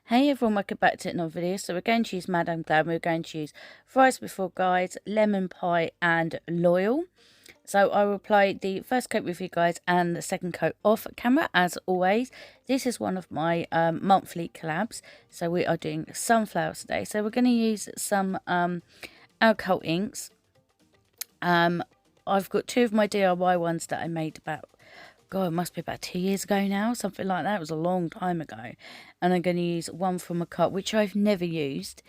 Hey everyone, welcome back to another video. So we're going to use Madame Glam, we're going to use Fries Before Guides, Lemon Pie and Loyal. So I will apply the first coat with you guys and the second coat off camera as always. This is one of my monthly collabs. So we are doing sunflowers today. So we're going to use some alcohol inks. I've got two of my DIY ones that I made about, God, it must be about 2 years ago now, something like that. It was a long time ago. And I'm going to use one from Makartt, which I've never used.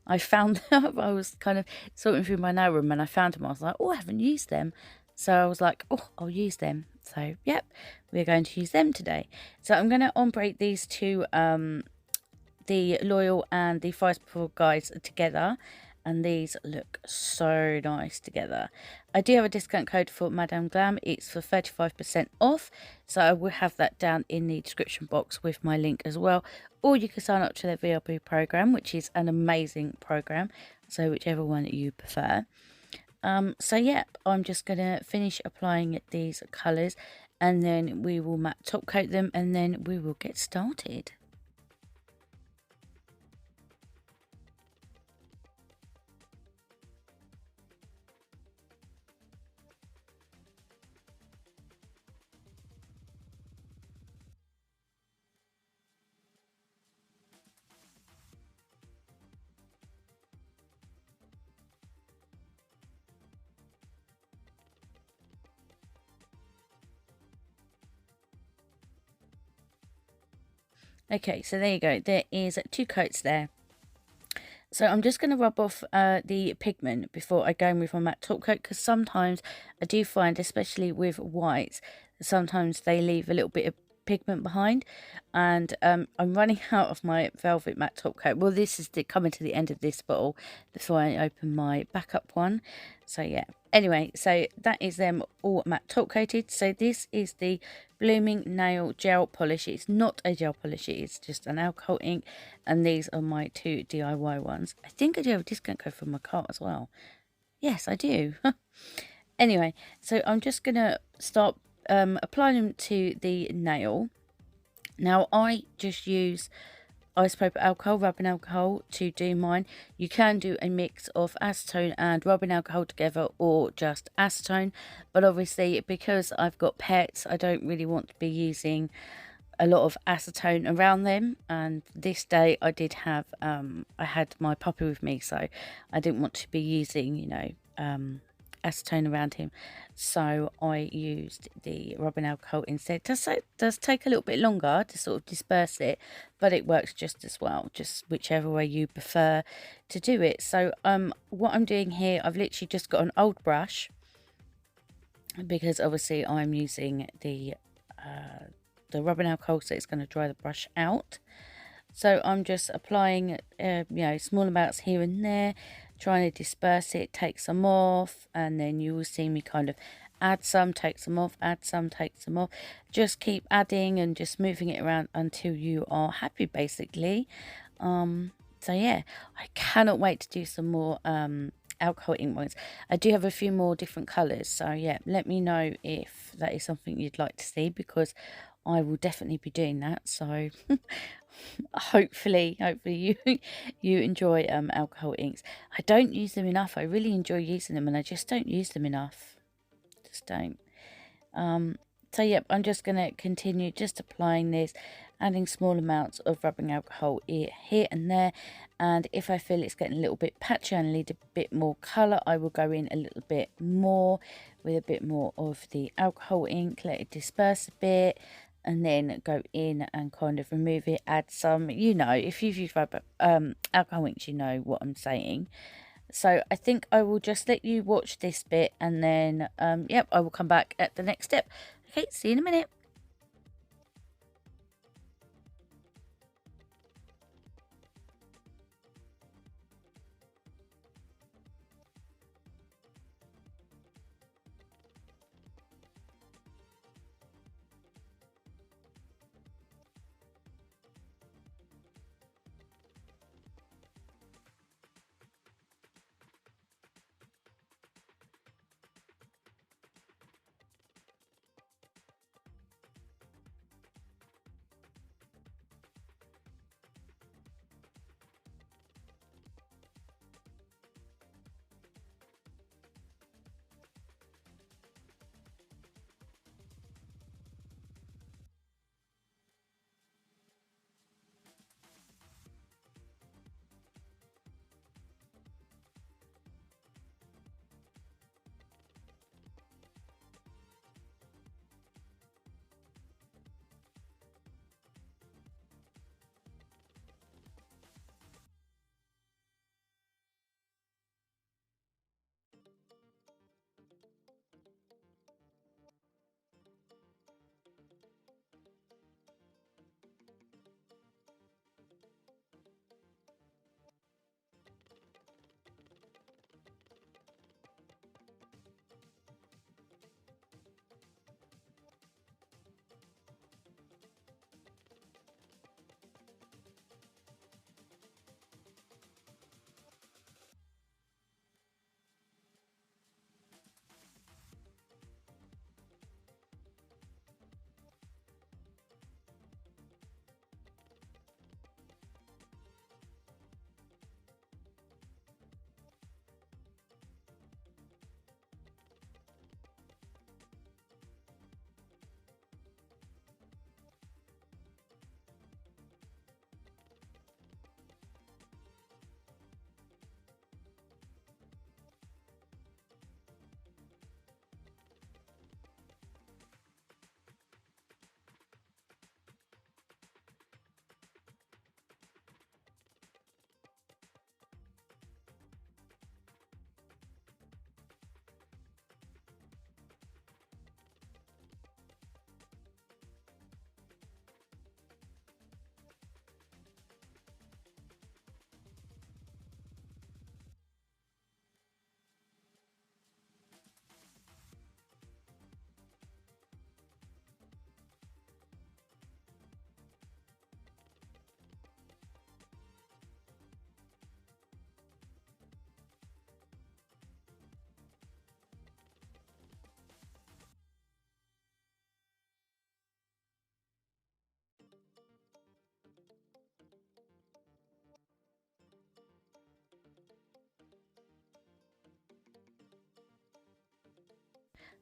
I found them, I was kind of sorting through my nail room and I found them. I was like, oh, I haven't used them. So I was like, oh, I'll use them. So, yep, we're going to use them today. So I'm going to ombre these two, the Loyal and the Fries Before Guides together. And these look so nice together. I do have a discount code for Madame Glam. It's for 35% off. So I will have that down in the description box with my link as well. Or you can sign up to their VIP program, which is an amazing program. So whichever one you prefer. So yeah, I'm just going to finish applying these colours. And then we will matte top coat them. And then we will get started. Okay, so there you go. There is 2 coats there. So I'm just going to rub off the pigment before I go in with my matte top coat, because sometimes I do find, especially with whites, sometimes they leave a little bit of pigment behind, and I'm running out of my velvet matte top coat. Well, this is coming to the end of this bottle before I open my backup one. So yeah, anyway, so that is them all matte top coated. So this is the Blooming Nail Gel Polish. It's not a gel polish, it's just an alcohol ink, and these are my 2 DIY ones. I think I do have a discount code for Makartt as well. Yes, I do. Anyway, so I'm just going to start applying them to the nail. Now, I just use isopropyl alcohol, rubbing alcohol to do mine. You can do a mix of acetone and rubbing alcohol together, or just acetone. But obviously, because I've got pets, I don't really want to be using a lot of acetone around them. And this day I did have, I had my puppy with me, so I didn't want to be using, you know, acetone around him, so I used the rubbing alcohol instead. It does take a little bit longer to sort of disperse it, but it works just as well, just whichever way you prefer to do it. So what I'm doing here, I've literally just got an old brush, because obviously I'm using the rubbing alcohol, so it's going to dry the brush out. So I'm just applying you know, small amounts here and there, trying to disperse it, take some off, and then you will see me kind of add some, take some off, add some, take some off. Just keep adding and just moving it around until you are happy, basically. So yeah, I cannot wait to do some more alcohol ink ones. I do have a few more different colours, so yeah, let me know if that is something you'd like to see, because I will definitely be doing that. So hopefully you enjoy alcohol inks. I don't use them enough. I really enjoy using them, and I just don't use them enough. Just don't. So yep, I'm just going to continue just applying this, adding small amounts of rubbing alcohol here and there. And if I feel it's getting a little bit patchy and need a bit more colour, I will go in a little bit more with a bit more of the alcohol ink, let it disperse a bit, and then go in and kind of remove it, add some, you know, if you've used alcohol inks, you know what I'm saying. So I think I will just let you watch this bit, and then yep, I will come back at the next step. Okay, see you in a minute.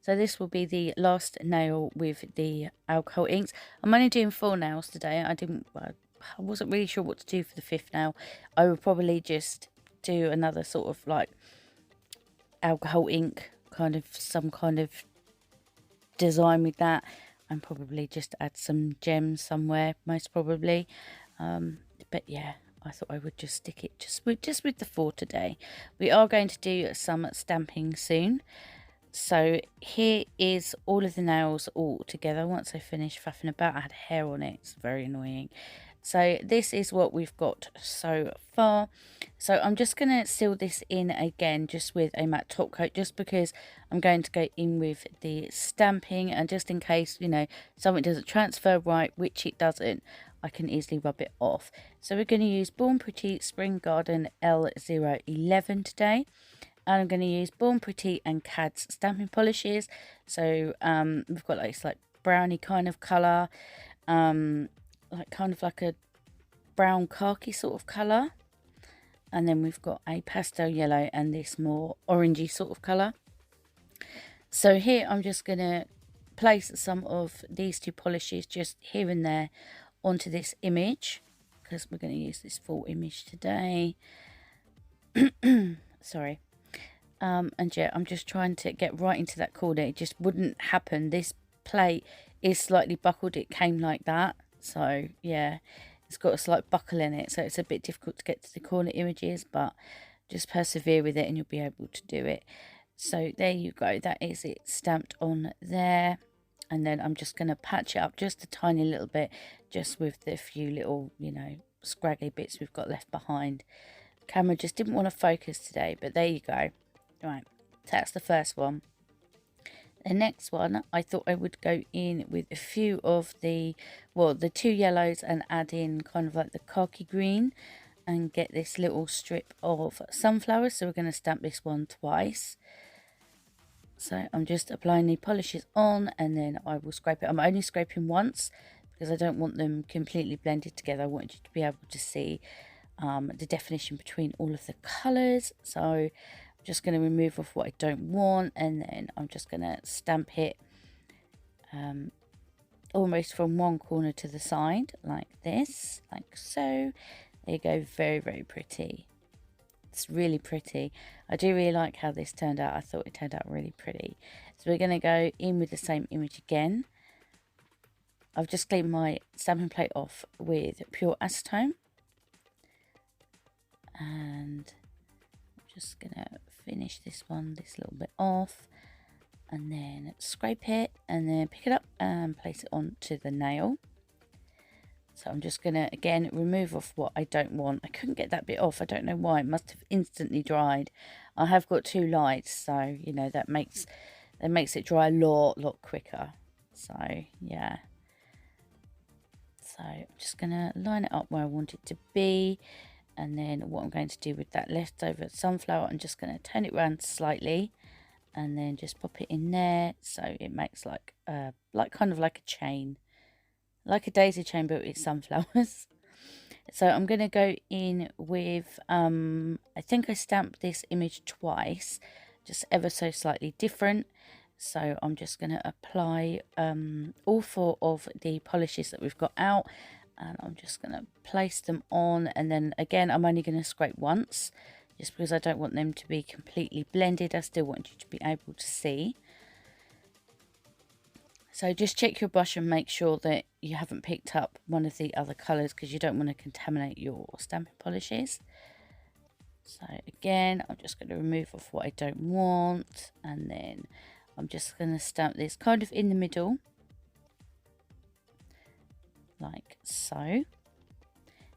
So this will be the last nail with the alcohol inks. I'm only doing 4 nails today. I wasn't really sure what to do for the 5th nail. I would probably just do another sort of like alcohol ink, some kind of design with that, and probably just add some gems somewhere, most probably. But yeah, I thought I would just stick it just with the 4 today. We are going to do some stamping soon. So here is all of the nails all together. Once I finish faffing about, I had hair on it. It's very annoying. So this is what we've got so far. So I'm just going to seal this in again just with a matte top coat, just because I'm going to go in with the stamping, and just in case, you know, something doesn't transfer right, which it doesn't, I can easily rub it off. So we're going to use Bornpretty Spring Garden L011 today. And I'm going to use Bornpretty and Kads stamping polishes. So we've got like, it's like browny kind of colour, like kind of like a brown khaki sort of colour. And then we've got a pastel yellow and this more orangey sort of colour. So here I'm just going to place some of these 2 polishes just here and there onto this image, because we're going to use this full image today. Sorry. And yeah, I'm just trying to get right into that corner. It just wouldn't happen. This plate is slightly buckled. It came like that. So yeah, it's got a slight buckle in it. So it's a bit difficult to get to the corner images, but just persevere with it and you'll be able to do it. So there you go. That is it stamped on there. And then I'm just going to patch it up just a tiny little bit, just with the few little, you know, scraggly bits we've got left behind. Camera just didn't want to focus today, but there you go. Right, that's the first one. The next one, I thought I would go in with a few of the 2 yellows and add in kind of like the khaki green and get this little strip of sunflowers. So we're going to stamp this one twice. So I'm just applying the polishes on, and then I will scrape it. I'm only scraping once because I don't want them completely blended together. I want you to be able to see the definition between all of the colours. So I'm just going to remove off what I don't want, and then I'm just going to stamp it almost from one corner to the side like this, like so. There you go. Very, very pretty. It's really pretty. I do really like how this turned out. I thought it turned out really pretty. So we're going to go in with the same image again. I've just cleaned my stamping plate off with pure acetone. And I'm just going to finish this little bit off. And then scrape it and then pick it up and place it onto the nail. So I'm just going to, again, remove off what I don't want. I couldn't get that bit off. I don't know why. It must have instantly dried. I have got 2 lights, so, you know, that makes it dry a lot quicker. So, yeah. So I'm just going to line it up where I want it to be. And then what I'm going to do with that leftover sunflower, I'm just going to turn it around slightly. And then just pop it in there. So it makes like kind of like a chain. Like a daisy chain, but with sunflowers. So I'm going to go in with, I think I stamped this image twice, just ever so slightly different. So I'm just going to apply all 4 of the polishes that we've got out. And I'm just going to place them on. And then again, I'm only going to scrape once, just because I don't want them to be completely blended. I still want you to be able to see. So just check your brush and make sure that you haven't picked up one of the other colours, because you don't want to contaminate your stamping polishes. So again, I'm just going to remove off what I don't want, and then I'm just going to stamp this kind of in the middle, like so.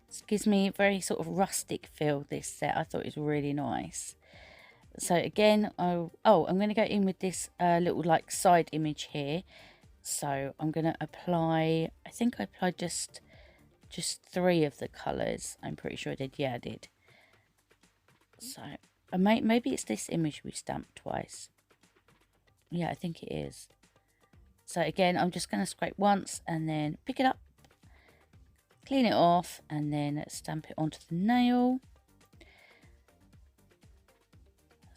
This gives me a very sort of rustic feel, this set. I thought it was really nice. So again, I'm going to go in with this little like side image here. So I'm going to apply, I think I applied just 3 of the colours. I'm pretty sure I did. Yeah, I did. So maybe it's this image we stamped twice. Yeah, I think it is. So again, I'm just going to scrape once and then pick it up, clean it off, and then stamp it onto the nail.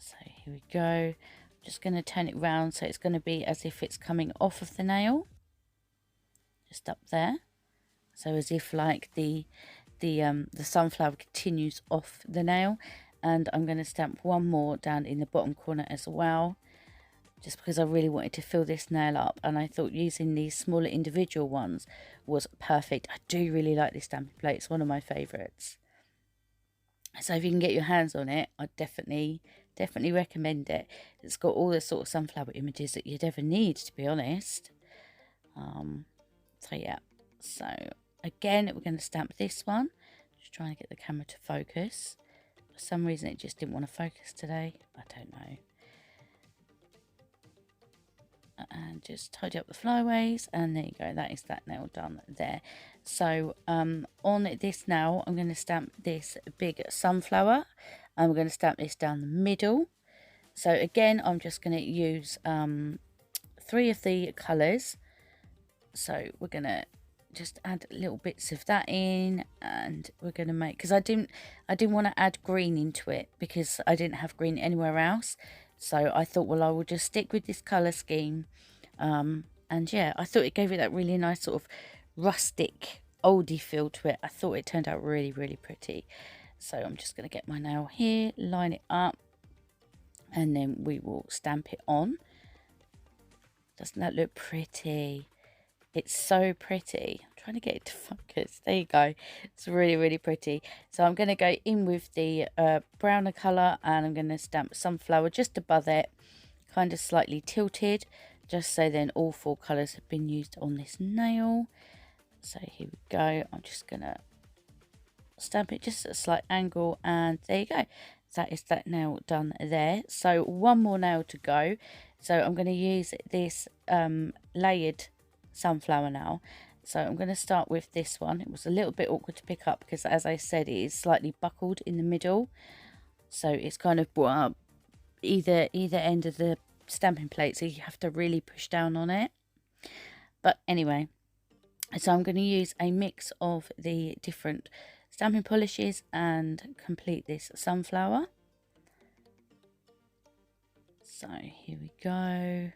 So here we go. just going to turn it round so it's going to be as if it's coming off of the nail, just up there. So as if like the sunflower continues off the nail. And I'm going to stamp one more down in the bottom corner as well, just because I really wanted to fill this nail up, and I thought using these smaller individual ones was perfect. I do really like this stamping plate. It's one of my favourites. So if you can get your hands on it, I definitely recommend it. It's got all the sort of sunflower images that you'd ever need, to be honest. So yeah, so again, we're going to stamp this one. Just trying to get the camera to focus. For some reason, it just didn't want to focus today. I don't know. And just tidy up the flyaways, and there you go, that is that nail done there. So on this nail, I'm going to stamp this big sunflower, and we're going to stamp this down the middle. So again, I'm just going to use 3 of the colours. So we're going to just add little bits of that in, and we're going to make, because I didn't want to add green into it because I didn't have green anywhere else. So I thought, well, I will just stick with this colour scheme. And yeah, I thought it gave it that really nice sort of rustic, oldie feel to it. I thought it turned out really, really pretty. So I'm just going to get my nail here, line it up, and then we will stamp it on. Doesn't that look pretty? It's so pretty. I'm trying to get it to focus. There you go. It's really, really pretty. So I'm going to go in with the browner colour, and I'm going to stamp sunflower just above it, kind of slightly tilted, just so then all 4 colours have been used on this nail. So here we go. I'm just going to stamp it just at a slight angle, and there you go. That is that nail done there. So one more nail to go. So I'm going to use this layered sunflower now. So I'm going to start with this one. It was a little bit awkward to pick up because, as I said, it is slightly buckled in the middle, so it's kind of brought up either end of the stamping plate, so you have to really push down on it. But anyway, so I'm going to use a mix of the different stamping polishes and complete this sunflower. So here we go.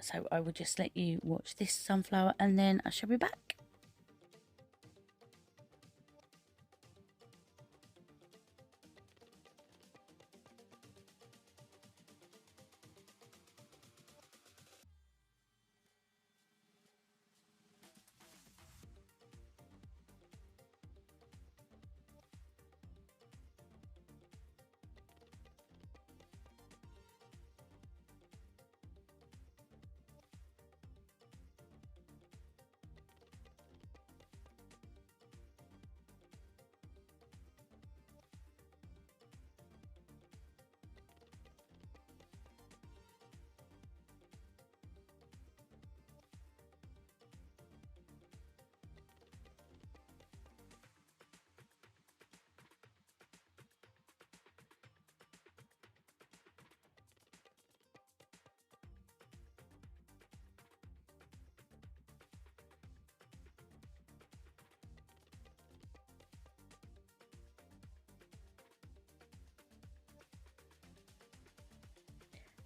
So I will just let you watch this sunflower, and then I shall be back.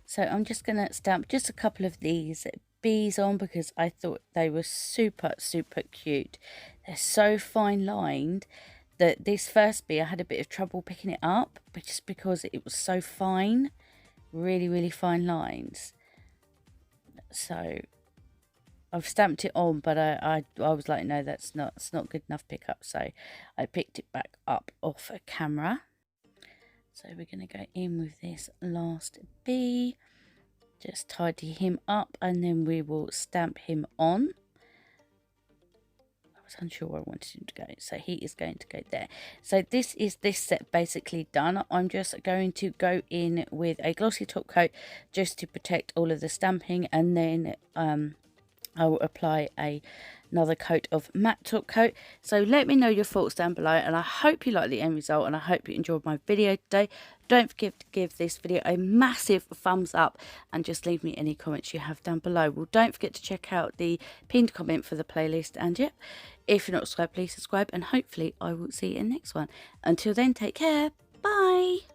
So I'm just going to stamp just a couple of these bees on because I thought they were super, super cute. They're so fine lined that this first bee I had a bit of trouble picking it up, but just because it was so fine, really, really fine lines. So I've stamped it on, but I was like, no, it's not good enough pickup. So I picked it back up off a camera. So we're going to go in with this last bee, just tidy him up, and then we will stamp him on. I was unsure where I wanted him to go, so he is going to go there. So this is this set basically done. I'm just going to go in with a glossy top coat just to protect all of the stamping, and then I will apply another coat of matte top coat. So let me know your thoughts down below, and I hope you like the end result, and I hope you enjoyed my video today. Don't forget to give this video a massive thumbs up, and just leave me any comments you have down below. Well, don't forget to check out the pinned comment for the playlist, and yeah, if you're not subscribed, please subscribe, and hopefully I will see you in the next one. Until then, take care. Bye.